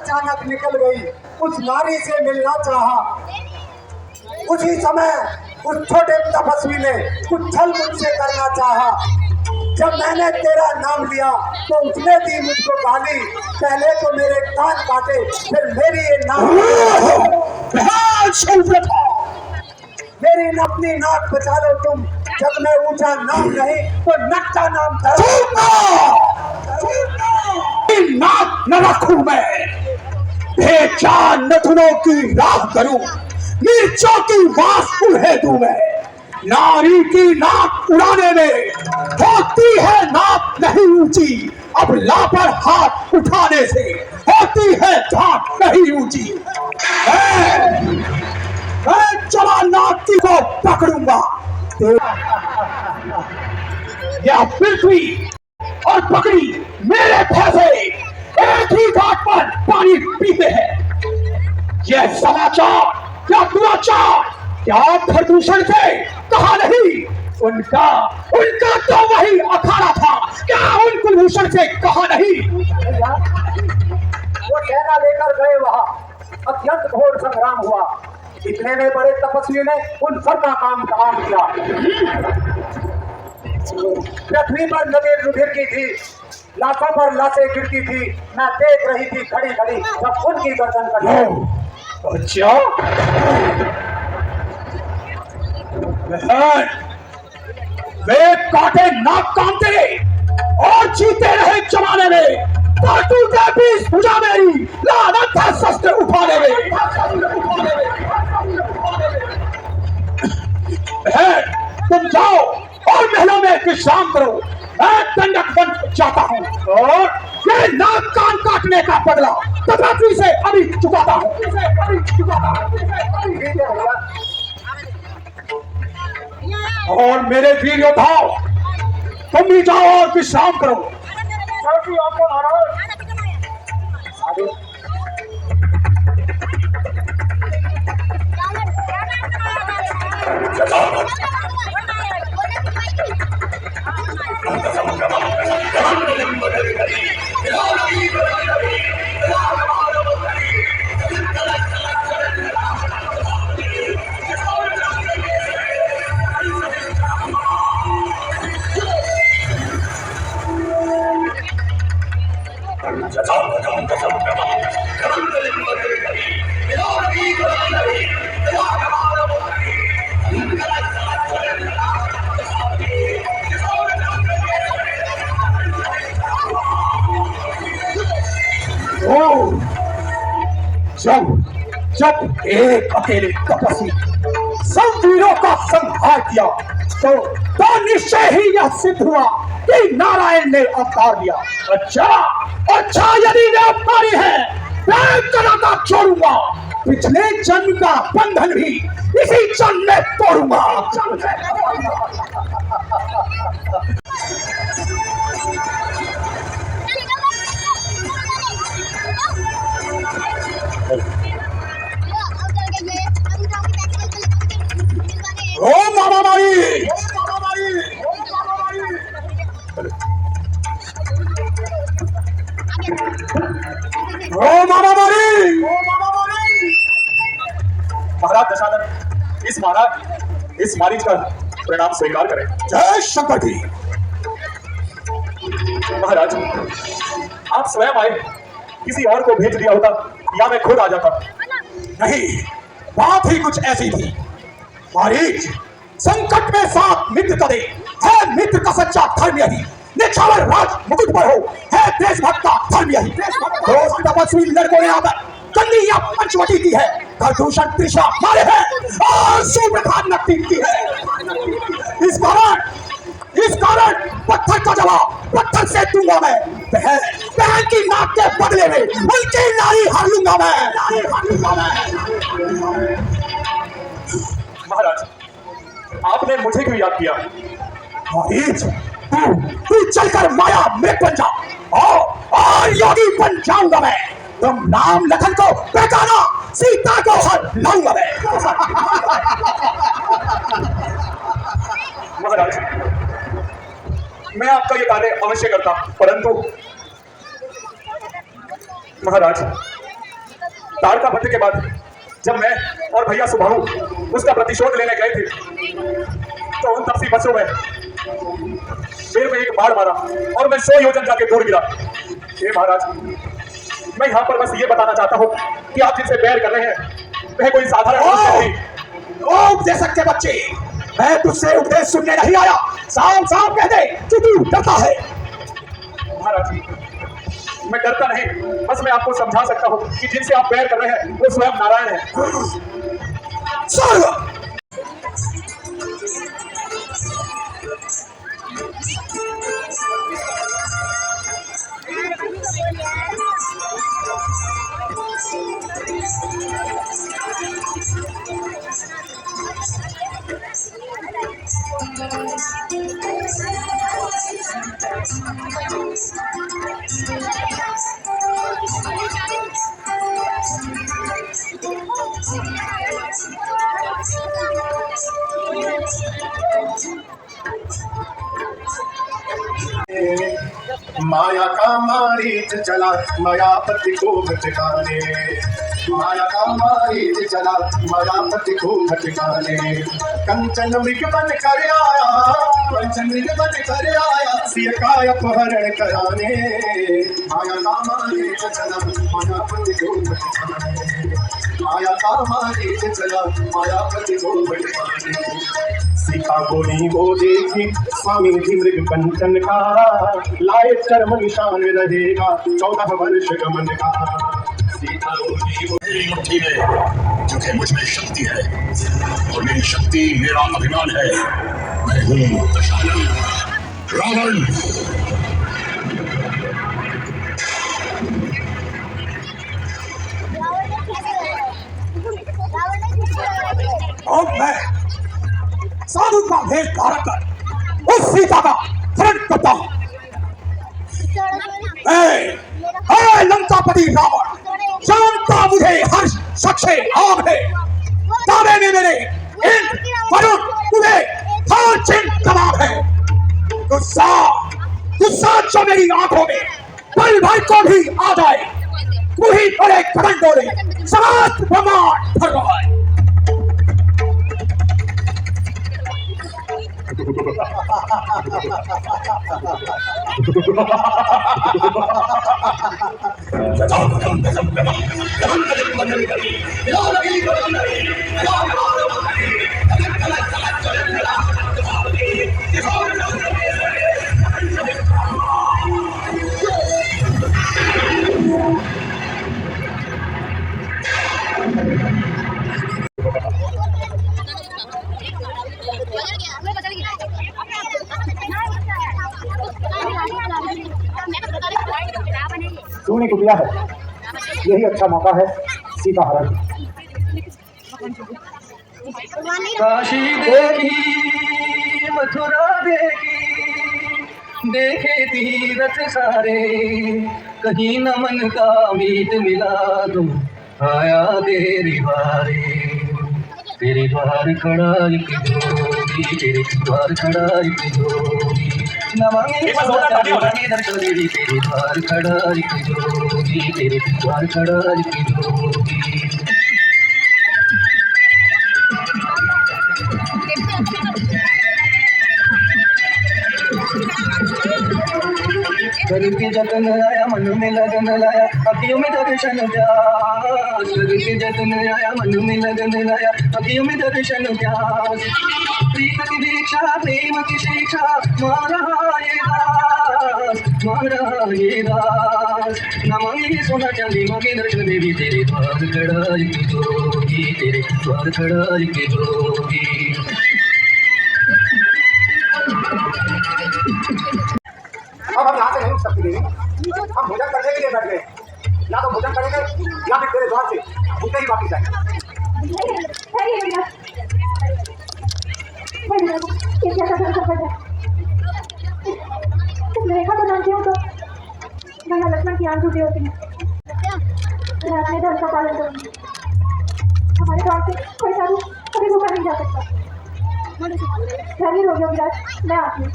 अचानक निकल गई। उस नारी से मिलना चाहा। उसी समय उस छोटे तपस्वी ने कुछ छल मुझसे करना चाहा। जब मैंने तेरा नाम लिया तो उसने दी मुझको गाली। पहले तो मेरे कान काटे, फिर मेरी ये मेरी अपनी नाक बचा लो तुम। जब मैं ऊंचा नाम नहीं तो नक्शा नाम था। नाक न रखूं मैं, बेजान नथुनों की राह करूं, मिर्चों की वास उन्हें दूं मैं। नारी की नाक उड़ाने में होती है नाक नहीं ऊंची, अब लापर हाथ उठाने से होती है धाक नहीं ऊंची। मैं चला नाक की को पकड़ूंगा। या पृथ्वी और पकड़ी मेरे फैसले एक ही घाट पर पानी पीते हैं। यह समाचार क्या दुराचार, क्या प्रदूषण से कहा नहीं। उनका तो वही अखाड़ा था, क्या उन कुलभूषण से कहा नहीं। वो सेना लेकर गए, वहां अत्यंत घोर संग्राम हुआ। इतने में बड़े तपस्वी ने उन सबका काम तमाम किया। पृथ्वी पर नदी रुधिर की थी, लाशों पर लाशें गिरती थी। मैं देख रही थी खड़ी खड़ी जब उनकी गर्दन कटी। अच्छा, वे काटे नाक कामते और जीते रहे जमाने में। काटू के बीच भुजा मेरी लानत है शस्त्र उठाने में। तुम जाओ और महलों में विश्राम करो, मैं दंडक बन जाता हूँ और ये नाक कान काटने का बदला तथापि से अभी चुकाता हूँ। और मेरे वीर योद्धाओ, तुम भी जाओ और विश्राम करो। जब एक अकेले तपस्वी सब वीरों का संहार किया तो निश्चय ही यह सिद्ध हुआ कि नारायण ने अवतार लिया। अच्छा, यदि वे अवतारी है मैं कलाका छोड़ूंगा। पिछले जन्म का बंधन भी इसी जन्म में तोड़ूंगा। ओ मामा मारी, महाराज दशानन, इस मारीच का परिणाम स्वीकार करें। जय शंकर जी। महाराज, आप स्वयं आए, किसी और को भेज दिया होता या मैं खुद आ जाता। नहीं, बात ही कुछ ऐसी थी। मारीच, संकट में साथ मित्र कदे है, मित्र का सच्चा धर्म यही। निछावर राज मुकुट पर हो है देशभक्त का धर्म यही। रोज तपस्वी लड़कों ने आकर कंदी या पंचवटी की है, प्रदूषण तृषा मारे हैं और सुप्रभात नक्ति की है। इस कारण पत्थर का जवाब पत्थर से दूंगा मैं। बहन की नाक के बदले में उनकी नारी हर लूंगा मैं। महाराज, आपने मुझे क्यों याद किया? तू चलकर माया में बन जा और योगी बन जाऊंगा मैं। तुम नाम लखन को पहचाना, सीता को हर लाऊंगा मैं। महाराज, मैं आपका ये कार्य अवश्य करता, परंतु महाराज तारका वध के बाद जब मैं और भैया सुबाहु उसका प्रतिशोध लेने गए थे तो उन तपसी बच्चों में सिर में एक बाढ़ मारा और मैं 100 योजन जाके दूर गिरा। हे महाराज, मैं यहाँ पर बस ये बताना चाहता हूँ कि आप जिनसे बैर कर रहे हैं वह कोई साधारण मनुष्य नहीं। ओ उपदेशक के बच्चे, मैं तुझसे उपदेश सुनने नहीं आया। साफ साफ कह दे कि तू डरता है। महाराज जी, मैं डरता नहीं, बस मैं आपको समझा सकता हूँ कि जिनसे आप बैर कर रहे हैं वो स्वयं नारायण है। सर्व माया का मारीच चला मायापति को भटकाने, माया का मारीच चला मायापति को भटकाने। कंचन मृग बन कर आया, कंचन मृग बन कर आया, सिय का अपहरण कराने। माया का मारीच चला मायापति को भटकाने, माया का मारीच चला मायापति को भटकाने। सीता गोरी वो देखी स्वामी जी मृग कंचन का, लाए चरम निशान रहेगा 14 वर्ष गमन का। सीता गोरी वो मेरी मुट्ठी में क्योंकि मुझ में शक्ति है और मेरी शक्ति मेरा अभिमान है। मैं हूँ दशानन रावण। और मैं साधु का भेष धारण कर उस सीता का हरण करता हूं। लंकापति रावण जानता मुझे हर शख्स आग है। दावे में मेरे इंद्र वरुण तुझे हर चिन्ह तमाम है। गुस्सा गुस्सा जो मेरी आंखों में पल भर को भी आ जाए, वही बड़े कदम डोले सात ब्रह्मांड भर रहा है। तूने को दिया है, यही अच्छा मौका है सीता हरण। काशी देखी मथुरा देखी, देखे तीरथ सारे, कहीं न मन का मीत मिला तुम आया तेरी बारे। तेरे द्वार खड़ा एक जोगी, तेरे द्वार खड़ा एक जोगी, नमामि नमामि दर्शन देवी। तेरे द्वार खड़ा एक जोगी, तेरे द्वार खड़ा एक जोगी। करके जतन आया मन में लगन लाया, अखियों में दर्शन प्यास। करके जतन आया मन में लगन लाया, अखियों में दर्शन प्यास। प्रीत की दीक्षा प्रेम की शिक्षा, मारा ये दास, मारा ये दास। नमामि सोना चांदी मांगे दर्शन देवी। तेरे द्वार खड़ा एक जोगी, तेरे द्वार खड़ा एक जोगी। अब हम यहाँ से नहीं उठ सकते देवी, हम भोजन करने के लिए बैठ गए। या तो भोजन करेंगे या फिर तेरे द्वार से भूखे ही वापिस आएंगे। रेखा को जानती हूँ तो गंगा लक्ष्मण की आंख टूटी होती है। मैं अपने धर्म का पालन करूँगी। हमारे गाँव से कोई साधु कभी भूखा नहीं जा सकता। शरीर हो गया विराट, मैं आती हूँ।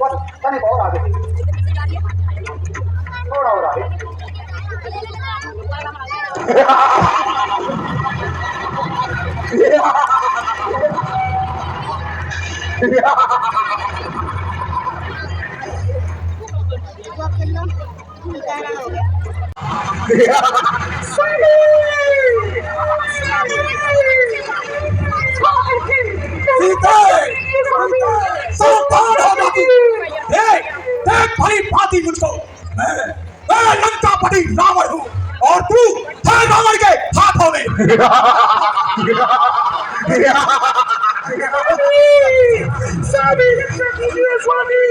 बस तनिक और आगे, थोड़ा और आगे। सावधान हो जाती। देख देख भली भांति मुझको, मैं लंकापति रावण हूँ और तू है रावण के हाथों में। स्वामी रक्षा कीजिए स्वामी,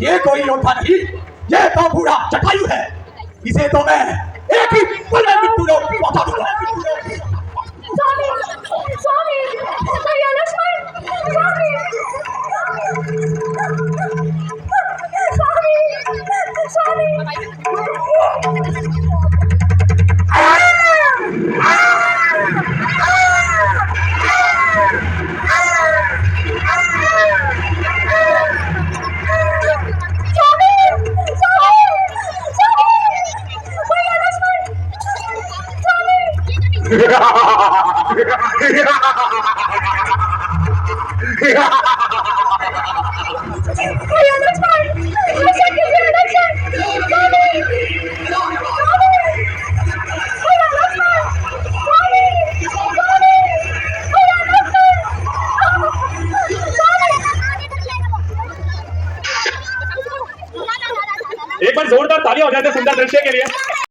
ये कोई योद्धा नहीं, ये तो बूढ़ा जटायु है। इसे तो मैं एक ही पल में मृत्यु लोक पहुंचा दूंगा। एक बार जोरदार तालियां हो जाए तो सुंदर दृश्य के लिए।